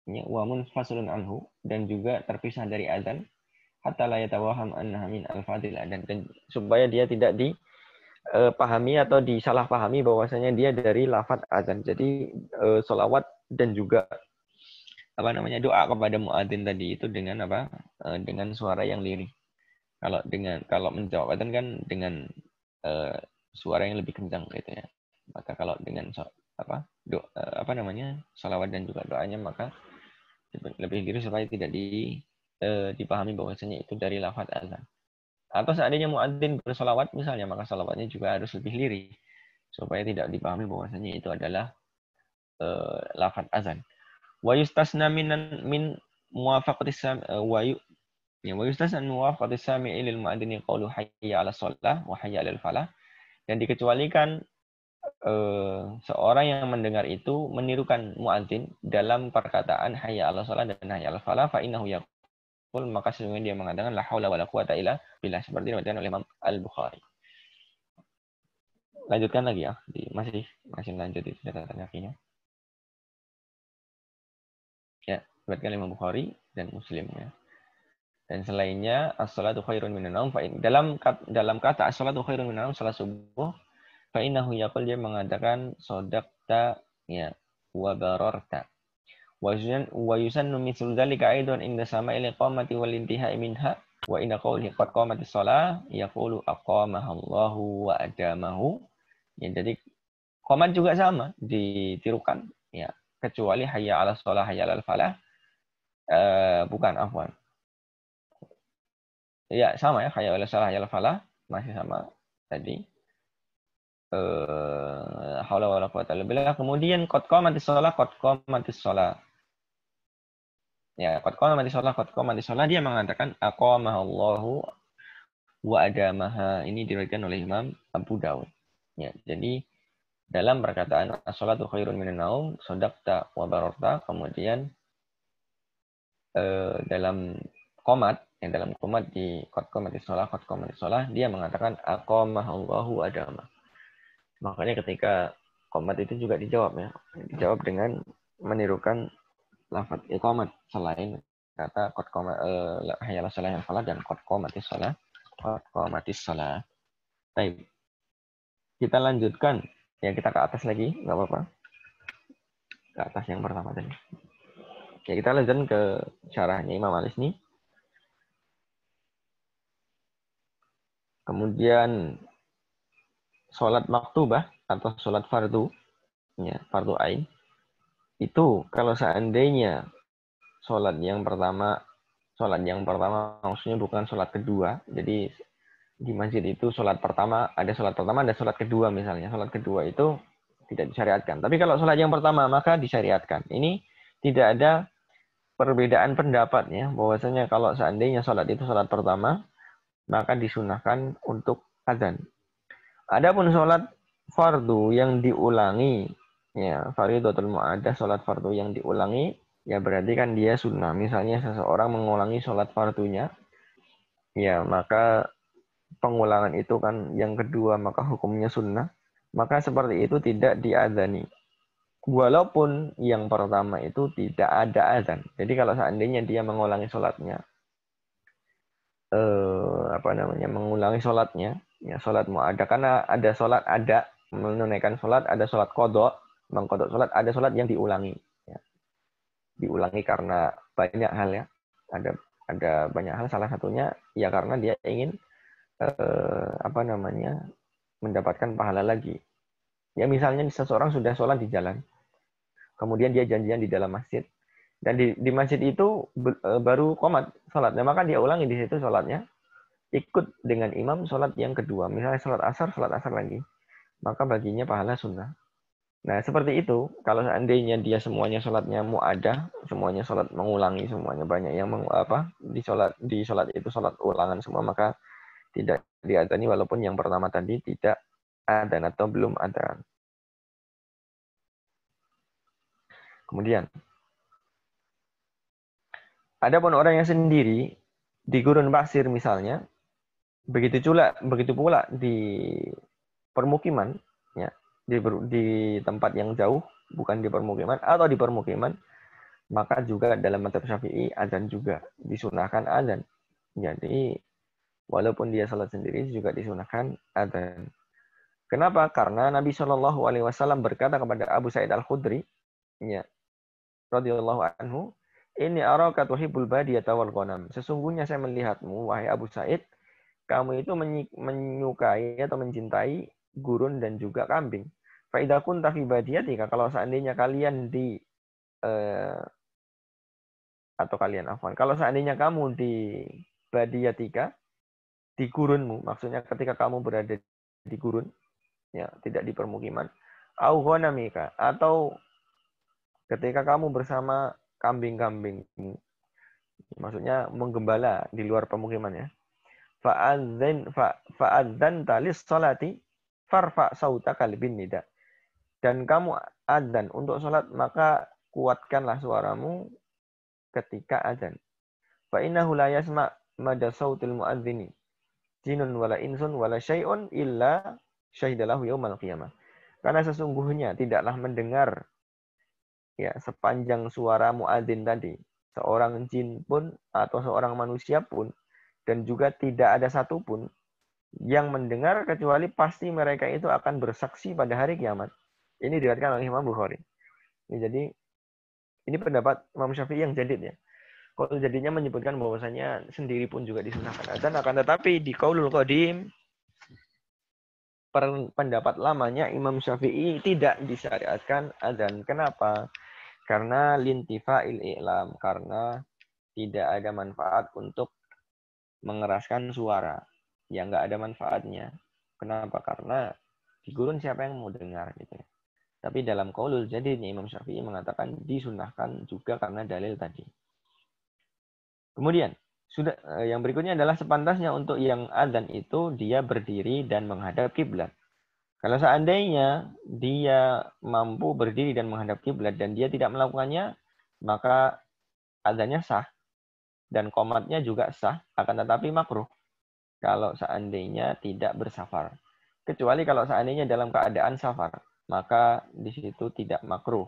Ya, wa munfasilun anhu, dan juga terpisah dari azan, hatta la yatawaham annaha min alfazil adzan, dan supaya dia tidak dipahami atau disalahpahami bahwasanya dia dari lafaz azan. Jadi sholawat dan juga apa namanya, doa kepada muadzin tadi itu dengan apa? Dengan suara yang lirih. Kalau menjawab azan kan dengan suara yang lebih kencang gitu ya. Maka kalau dengan apa namanya, sholawat dan juga doanya, maka lebih lirih supaya tidak dipahami bahwasanya itu dari lafaz azan. Atau seandainya muadzin bersolawat misalnya, maka solawatnya juga harus lebih lirih supaya tidak dipahami bahwasanya itu adalah lafaz azan. Wa yustasna min muwafaqatis wa yustasna muwafaqatis sami'i lil muadzini qaulu hayya 'alas shalah wa hayya 'alal falah, dan dikecualikan seorang yang mendengar itu menirukan muadzin dalam perkataan hayya 'alas shalah dan hayya 'alal falah, fa innahu yaqul, maka sesungguhnya dia mengatakan la haula wala quwata illa billah, seperti diriwayatkan oleh Imam Al-Bukhari. Lanjutkan lagi ya, masih lanjut di catatan kakinya. Ya, diriwayatkan Imam Bukhari dan Muslim ya. Dan selainnya as-salatu khairun minan naum, dalam kata as-salatu khairun minan naum, salat subuh, fa innahu yaqul, dia mengatakan sadaqta ya wa bararta. Wa yusannu mithlu dzalika aidan inda sama'il iqamati wal intihai minha, wa inna qawli qad qamatis shalah yaqulu aqamaha Allahu wa adamahu. Ya, jadi qomat juga sama ditirukan ya, kecuali hayya 'alas shalah hayya 'alal falah. Bukan, afwan. Ya, sama ya, hayya 'alas shalah hayya 'alal falah masih sama tadi. Haula wala quwata illa billah. Kemudian qad qamatis shalah. Ya, qad qamatis shalah, dia mengatakan aqamaha Allahu wa adamaha. Ini diriwayatkan oleh Imam Abu Dawud. Ya, jadi dalam perkataan as-salatu khairun minan naum, shadaqta wa bararta, kemudian dalam qomat di qad qamatis shalah, dia mengatakan aqamaha Allahu wa adamaha. Makanya ketika qomat itu juga dijawab dengan menirukan lafaz iqamat selain kata qad qama hayya 'alas shalah yang falah dan qad qamatis shalah. Baik. Kita lanjutkan. Ya, kita ke atas lagi, enggak apa-apa. Ke atas yang pertama tadi. Oke, kita lanjutkan ke syarahnya Imam Al-Isni. Kemudian sholat maktubah atau sholat fardu, ya, fardu ain. Itu kalau seandainya sholat yang pertama maksudnya bukan sholat kedua. Jadi di masjid itu sholat pertama, ada sholat kedua misalnya. Sholat kedua itu tidak disyariatkan. Tapi kalau sholat yang pertama maka disyariatkan. Ini tidak ada perbedaan pendapat ya, bahwasanya kalau seandainya sholat itu sholat pertama, maka disunahkan untuk azan. Adapun sholat fardu yang diulangi, ya, fardhatul mu'addah, sholat fardu yang diulangi, ya berarti kan dia sunnah. Misalnya seseorang mengulangi sholat fardunya, ya maka pengulangan itu kan yang kedua, maka hukumnya sunnah. Maka seperti itu tidak diadzani. Walaupun yang pertama itu tidak ada azan. Jadi kalau seandainya dia mengulangi sholatnya, mengulangi sholatnya, ya sholat mu'addah, karena ada sholat ada menunaikan sholat, ada sholat qadha, mengqadha sholat, ada sholat yang diulangi. Ya. Diulangi karena banyak hal ya. Ada banyak hal, salah satunya ya karena dia ingin mendapatkan pahala lagi. Ya misalnya seseorang sudah sholat di jalan, kemudian dia janjian di dalam masjid, dan di masjid itu baru qomat sholatnya, maka dia ulangi di situ sholatnya, ikut dengan imam sholat yang kedua, misalnya sholat asar lagi, maka baginya pahala sunnah. Nah seperti itu, kalau seandainya dia semuanya sholatnya mu'adah, semuanya sholat mengulangi, semuanya banyak yang di sholat itu sholat ulangan semua, maka tidak diadzani walaupun yang pertama tadi tidak adzan atau belum adzan. Kemudian, ada pun orang yang sendiri di gurun pasir misalnya, begitu pula di permukiman, ya, di tempat yang jauh, bukan di permukiman atau di permukiman, maka juga dalam mazhab Syafi'i adzan juga disunahkan adzan. Jadi walaupun dia salat sendiri juga disunahkan adzan. Kenapa? Karena Nabi Shallallahu Alaihi Wasallam berkata kepada Abu Sa'id Al Khudri, ya, radhiyallahu anhu, ini araka tuhibbul badiyata wal ghanam. Sesungguhnya saya melihatmu, wahai Abu Sa'id, kamu itu menyukai atau mencintai gurun dan juga kambing. Fa idza kunta fi badiyatika, kalau seandainya kalian kalau seandainya kamu di badiyatika, di gurunmu, maksudnya ketika kamu berada di gurun, ya, tidak di permukiman, au ghanamika, atau ketika kamu bersama kambing-kambingmu, maksudnya menggembala di luar pemukiman ya. Fa'adzan talis salati farfa sautaka bin nida. Dan kamu adzan untuk salat, maka kuatkanlah suaramu ketika adzan. Fa innahu la yasma' mada sautil muadzini jinun wala insun wala syai'un illa syahidalahu yaumal qiyamah. Karena sesungguhnya tidaklah mendengar ya sepanjang suara muadzin tadi seorang jin pun atau seorang manusia pun, dan juga tidak ada satupun yang mendengar kecuali pasti mereka itu akan bersaksi pada hari kiamat. Ini diriwayatkan oleh Imam Bukhari. Jadi ini pendapat Imam Syafi'i yang jadid ya. Kalau jadinya menyebutkan bahwasanya sendiri pun juga disunahkan adzan, akan tetapi di Qaulul Qadim, pendapat lamanya Imam Syafi'i tidak disyariatkan adzan. Kenapa? Karena lintifa'il i'lam, karena tidak ada manfaat untuk mengeraskan suara yang nggak ada manfaatnya. Kenapa? Karena di gurun siapa yang mau dengar gitu ya. Tapi dalam Qaulul Jadid Imam Syafi'i mengatakan disunahkan juga karena dalil tadi. Kemudian yang berikutnya adalah sepantasnya untuk yang adzan itu dia berdiri dan menghadap kiblat. Kalau seandainya dia mampu berdiri dan menghadap kiblat dan dia tidak melakukannya, maka adzannya sah dan qomatnya juga sah, akan tetapi makruh kalau seandainya tidak bersafar. Kecuali kalau seandainya dalam keadaan safar, maka di situ tidak makruh.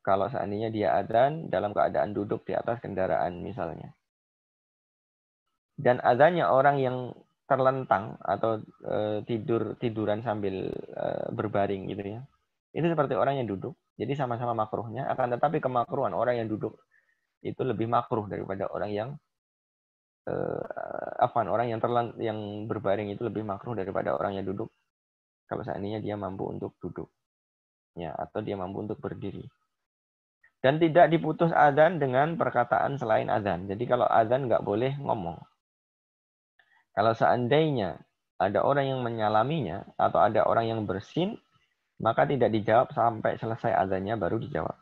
Kalau seandainya dia adzan dalam keadaan duduk di atas kendaraan misalnya. Dan adanya orang yang terlentang atau tiduran sambil berbaring gitu ya. Itu seperti orang yang duduk. Jadi sama-sama makruhnya, akan tetapi kemakruhan orang yang duduk itu lebih makruh daripada orang yang orang yang berbaring itu lebih makruh daripada orang yang duduk. Kalau seandainya dia mampu untuk duduk, ya, atau dia mampu untuk berdiri. Dan tidak diputus adzan dengan perkataan selain adzan. Jadi kalau adzan nggak boleh ngomong. Kalau seandainya ada orang yang menyalaminya atau ada orang yang bersin, maka tidak dijawab sampai selesai adzannya baru dijawab.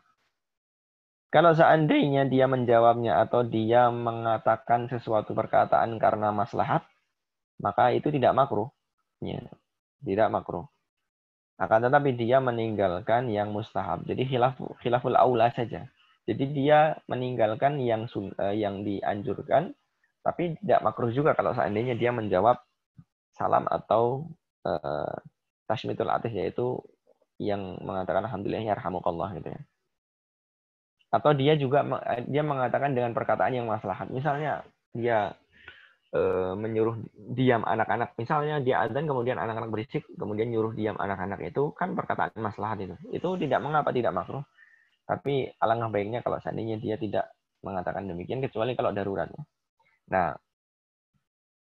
Kalau seandainya dia menjawabnya atau dia mengatakan sesuatu perkataan karena maslahat, maka itu tidak makruh. Ya, tidak makruh. Akan tetapi dia meninggalkan yang mustahab. Jadi khilaful aula saja. Jadi dia meninggalkan yang dianjurkan, tapi tidak makruh juga kalau seandainya dia menjawab salam atau tashmitul atis, yaitu yang mengatakan alhamdulillah yarhamukallah gitu ya. Atau dia mengatakan dengan perkataan yang maslahat. Misalnya dia menyuruh diam anak-anak. Misalnya dia adzan kemudian anak-anak berisik, kemudian nyuruh diam anak-anak, itu kan perkataan maslahat itu. Itu tidak mengapa, tidak makruh. Tapi alangkah baiknya kalau seandainya dia tidak mengatakan demikian, kecuali kalau darurat. Nah,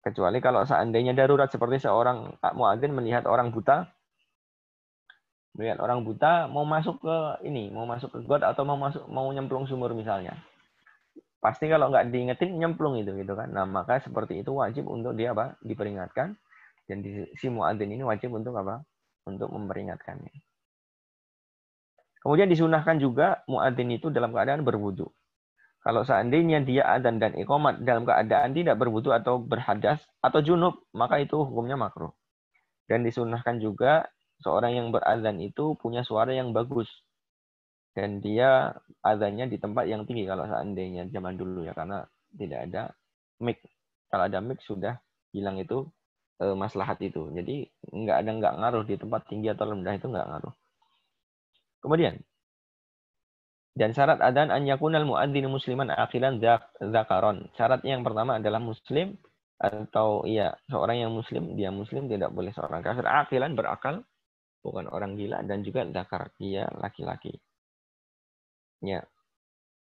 kecuali kalau seandainya darurat seperti seorang muadzin melihat orang buta mau masuk ke ini, mau masuk ke got atau mau nyemplung sumur misalnya. Pasti kalau nggak diingetin nyemplung itu gitu kan. Nah, maka seperti itu wajib untuk dia apa? Diperingatkan, dan si muadzin ini wajib untuk apa? Untuk memperingatkannya. Kemudian disunahkan juga muadzin itu dalam keadaan berwudu. Kalau seandainya dia adzan dan iqamat dalam keadaan tidak berwudu atau berhadas atau junub, maka itu hukumnya makruh. Dan disunahkan juga seorang yang beradzan itu punya suara yang bagus. Dan dia adzannya di tempat yang tinggi kalau seandainya zaman dulu ya, karena tidak ada mic. Kalau ada mic sudah hilang itu maslahat itu. Jadi nggak ngaruh di tempat tinggi atau rendah, itu nggak ngaruh. Kemudian, dan syarat adzan an yakunal muadzin musliman aqilan zakaron. Syarat yang pertama adalah muslim, atau iya seorang yang muslim, dia muslim, tidak boleh seorang kafir. Aqilan, berakal, bukan orang gila, dan juga zakar, dia laki-laki. Ya,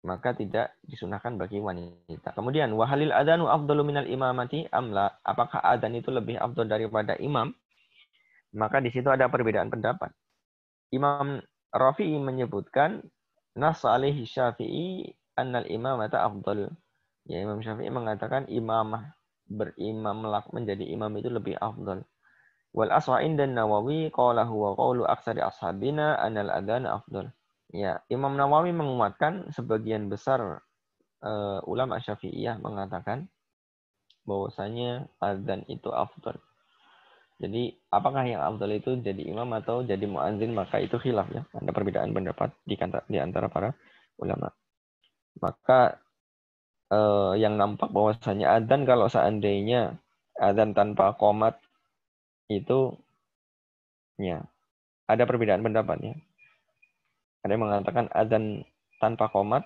maka tidak disunahkan bagi wanita. Kemudian wahalil adzanu afdalu minal imamati amla? Apakah adzan itu lebih afdal daripada imam? Maka di situ ada perbedaan pendapat. Imam Rafi'i menyebutkan nas alaihi Syafi'i annal imamata afdal. Ya, Imam Syafi'i mengatakan imamah, berimam menjadi imam itu lebih afdal. Wal aswa'in dan Nawawi qala huwa qawlu aksari ashabina annal adzana afdal. Ya, Imam Nawawi menguatkan sebagian besar ulama Syafi'iyah mengatakan bahwasanya azan itu afdal. Jadi apakah yang afdal itu jadi imam atau jadi muadzin, maka itu khilaf ya. Ada perbedaan pendapat di antara para ulama. Maka yang nampak bahwasanya azan kalau seandainya azan tanpa qomat itu ya ada perbedaan pendapat ya. Ada yang mengatakan azan tanpa qomat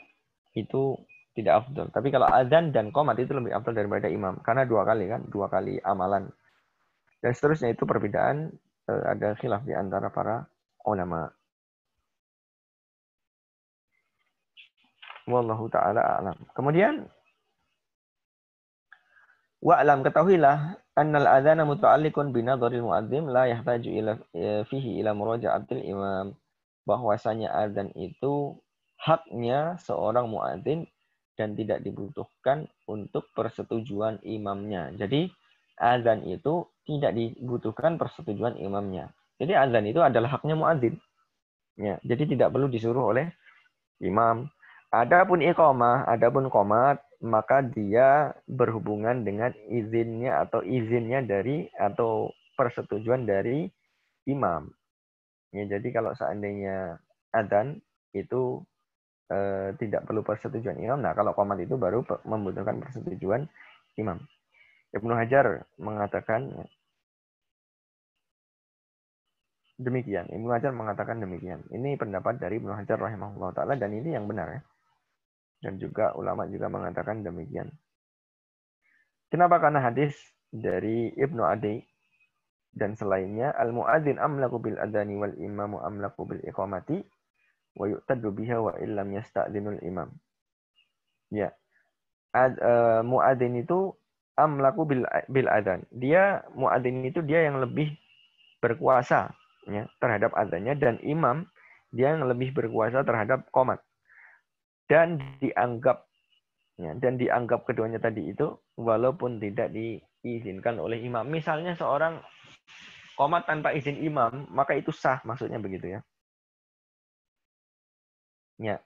itu tidak afdal. Tapi kalau azan dan qomat itu lebih afdal daripada imam. Karena dua kali amalan. Dan seterusnya itu perbedaan, ada khilaf di antara para ulama. Wallahu ta'ala a'lam. Kemudian, wa'lam, ketahuilah, annal adhana muta'alliqun binadharil mu'adzim la yahtaju fihi ila muraja'atil imam. Bahwasanya azan itu haknya seorang muadzin dan tidak dibutuhkan untuk persetujuan imamnya. Jadi azan itu tidak dibutuhkan persetujuan imamnya. Jadi azan itu adalah haknya muadzin. Ya, jadi tidak perlu disuruh oleh imam. Adapun iqamah, adapun qomat, maka dia berhubungan dengan izinnya dari atau persetujuan dari imam. Ya, jadi kalau seandainya adzan itu tidak perlu persetujuan imam. Nah, kalau qomat itu baru membutuhkan persetujuan imam. Ibnu Hajar mengatakan demikian. Ibnu Hajar mengatakan demikian. Ini pendapat dari Ibnu Hajar rahimahullah ta'ala, dan ini yang benar ya. Dan juga ulama juga mengatakan demikian. Kenapa? Karena hadis dari Ibnu Adi dan selainnya, al-muadzin amlaku bil adani wal imamu amlaku bil iqamati wa yu'taddu biha wa illam yasta'dinul imam. Ya. Muadzin itu amlaku bil adan. Dia muadzin itu dia yang lebih berkuasa ya terhadap adzannya, dan imam dia yang lebih berkuasa terhadap qomat. Dan dianggap keduanya tadi itu walaupun tidak diizinkan oleh imam. Misalnya seorang qomat tanpa izin imam, maka itu sah, maksudnya begitu ya. Ya.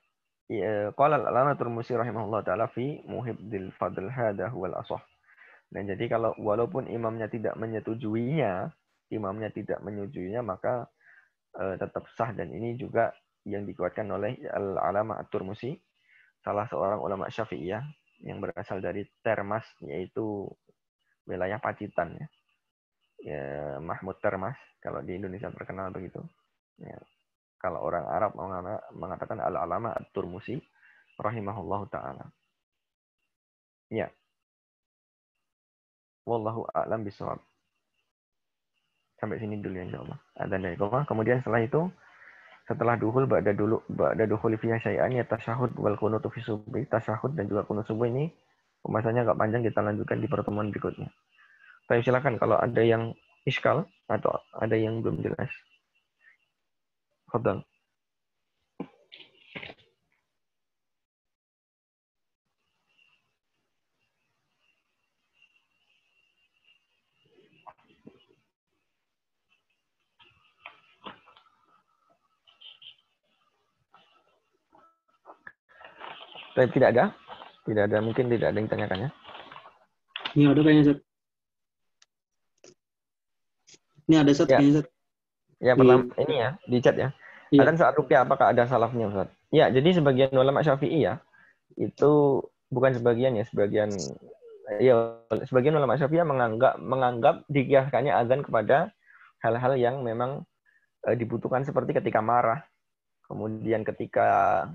Qala al-alamatul Musi rahimahullah ta'ala fi muhibdil fadl hadha huwal asah. Dan jadi kalau walaupun imamnya tidak menyetujuinya, maka tetap sah, dan ini juga yang dikuatkan oleh Al-Alama At-Turmusi, salah seorang ulama Syafi'iyah yang berasal dari Termas, yaitu wilayah Pacitan ya. Ya, Mahmud Termas kalau di Indonesia terkenal begitu. Ya, kalau orang Arab mengatakan Al-Alama At-Turmusi rahimahullahu taala. Ya. Wallahu a'lam bishawab. Sampai sini dulu ya insyaallah. Adzan dan iqamah. Kemudian setelah itu setelah duhul ba'da duhul fi syai'an ya tasyahud wal qunutu fi subuh. Tasyahud dan juga qunut subuh ini pembahasannya agak panjang, kita lanjutkan di pertemuan berikutnya. Tapi silakan kalau ada yang iskal atau ada yang belum jelas. Fadhal. Tapi tidak ada? Tidak ada, mungkin tidak ada yang tanyakannya. Ini ada kayaknya, Zat. Ini ada, Zat, Ya. kayaknya, Zat. Ya, pertama ini ya, di chat ya. Iya. Adzan saat rukyah apakah ada salafnya, Ustaz? Ya, jadi sebagian ulama Syafi'i ya, itu bukan sebagian ya, sebagian ulama Syafi'i menganggap dikiaskannya azan kepada hal-hal yang memang dibutuhkan seperti ketika marah, kemudian ketika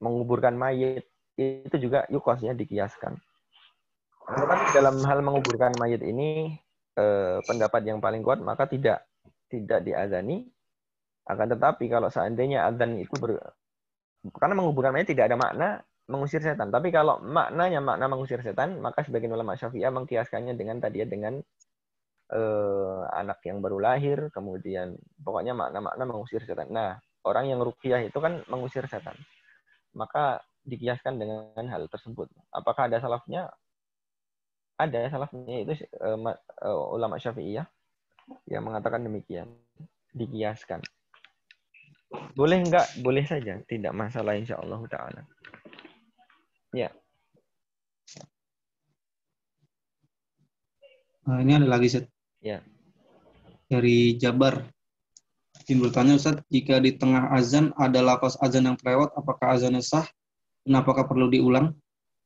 menguburkan mayit, itu juga yukosnya dikiaskan. Tetapi dalam hal menguburkan mayit ini pendapat yang paling kuat maka tidak diazani. Akan tetapi kalau seandainya azan itu karena menguburkan mayit tidak ada makna mengusir setan. Tapi kalau maknanya makna mengusir setan, maka sebagian ulama Syafi'iyah mengkiaskannya dengan anak yang baru lahir, kemudian pokoknya makna-makna mengusir setan. Nah, orang yang ruqyah itu kan mengusir setan. Maka dikiaskan dengan hal tersebut. Apakah ada salafnya? Ada salafnya, itu ulama Syafi'iyah yang mengatakan demikian. Dikiaskan. Boleh enggak? Boleh saja. Tidak masalah insyaallah ta'ala. Ya. Nah, ini ada lagi, Zat. Ya. Dari Jabar. Yang bertanya, Ustaz, jika di tengah azan ada lafaz azan yang terlewat, apakah azannya sah? Dan apakah perlu diulang?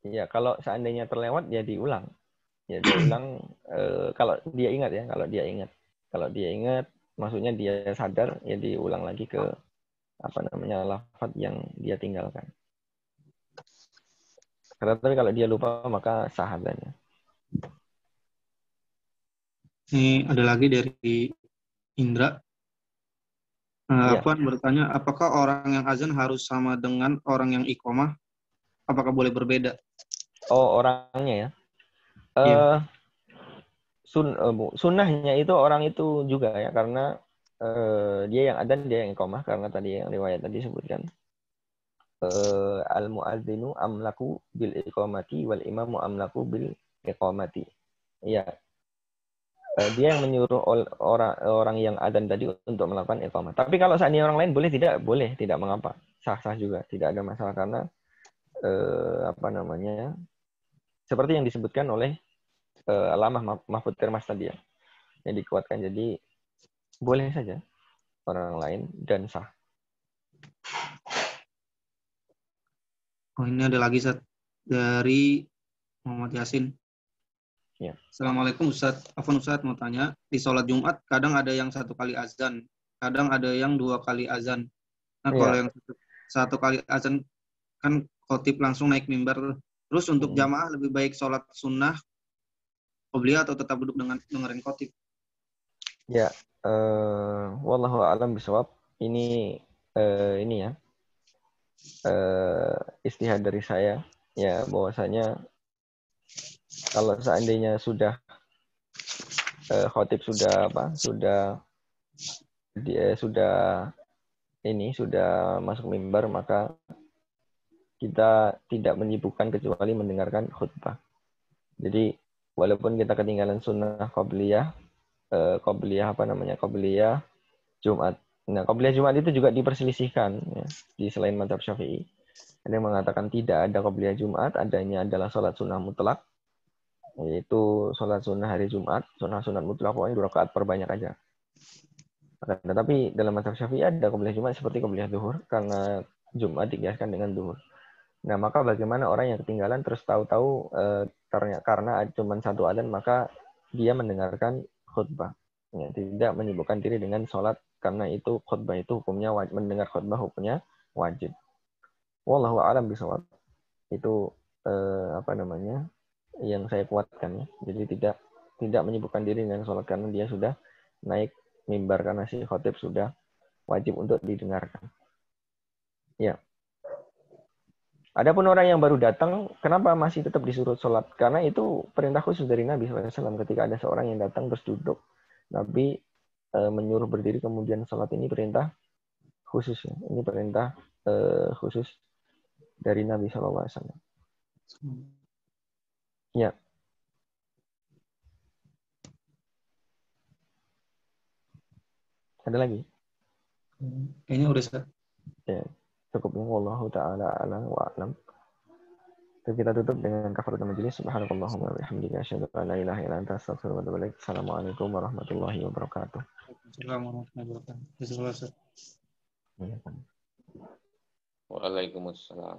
Ya, kalau seandainya terlewat ya diulang. Ya diulang kalau dia ingat ya, kalau dia ingat. Kalau dia ingat, maksudnya dia sadar ya diulang lagi ke lafaz yang dia tinggalkan. Tapi kalau dia lupa maka sah azannya. Ini ada lagi dari Indra. Ya. Afwan bertanya, apakah orang yang azan harus sama dengan orang yang iqomah? Apakah boleh berbeda? Oh, orangnya ya. Iya. Sunnahnya itu orang itu juga ya, karena dia yang adzan, dia yang iqamah, karena tadi yang riwayat tadi sebutkan al-muadzinu amlaku bil iqamati wal imamu amlaku bil iqamati. Iya, dia yang menyuruh orang yang adzan tadi untuk melakukan iqamah. Tapi kalau seandainya orang lain boleh, tidak mengapa. Sah-sah juga, tidak ada masalah karena seperti yang disebutkan oleh Alamah Mahfud Termas tadi ya, yang dikuatkan. Jadi boleh saja orang lain dan sah. Oh, ini ada lagi, Ustaz, dari Muhammad Yasin. Ya. Assalamualaikum, Ustaz. Afwan, Ustaz, mau tanya, di sholat Jumat kadang ada yang 1 kali azan, kadang ada yang 2 kali azan. Nah, kalau Ya. yang 1 kali azan kan khotib langsung naik mimbar. Terus untuk jamaah lebih baik sholat sunnah qobliyah atau tetap duduk dengan dengerin khotib? Ya, wallahu a'lam bishawab. Ini ya, istihad dari saya ya, bahwasanya kalau seandainya sudah khotib sudah masuk mimbar, maka kita tidak menyibukkan kecuali mendengarkan khutbah. Jadi walaupun kita ketinggalan sunnah qobliyah Jumat. Nah, qobliyah Jumat itu juga diperselisihkan ya, di selain mazhab Syafi'i. Ada yang mengatakan tidak ada qobliyah Jumat, adanya adalah sholat sunnah mutlak, yaitu sholat sunnah hari Jumat, sunat mutlak, pokoknya 2 rakaat perbanyak aja. Tetapi dalam mazhab Syafi'i ada qobliyah Jumat seperti qobliyah zuhur, karena Jumat dikiaskan dengan zuhur. Nah, maka bagaimana orang yang ketinggalan terus tahu-tahu karena cuma 1 adzan, maka dia mendengarkan khutbah. Ya, tidak menyibukkan diri dengan sholat, karena itu khutbah itu hukumnya wajib, mendengar khutbah hukumnya wajib. Wallahu a'lam bishawab. Itu yang saya kuatkan. Jadi tidak menyibukkan diri dengan sholat karena dia sudah naik mimbar karena si khotib sudah wajib untuk didengarkan. Ya. Adapun orang yang baru datang, kenapa masih tetap disuruh sholat? Karena itu perintah khusus dari Nabi SAW. Ketika ada seorang yang datang terus duduk, Nabi menyuruh berdiri kemudian sholat. Ini perintah khusus. Ya. Ini perintah khusus dari Nabi SAW. Ya. Ada lagi? Kayaknya udah Ustaz. Ya. Cukupnya wallahu ta'ala a'lam wa a'lam. Kita tutup dengan kafaratul majelis. Subhanakallahumma wa bihamdika asyhadu an la ilaha illa anta astaghfiruka wa atubu ilaik. Assalamualaikum warahmatullahi wabarakatuh. Assalamualaikum warahmatullahi wabarakatuh. Ya. Waalaikumsalam.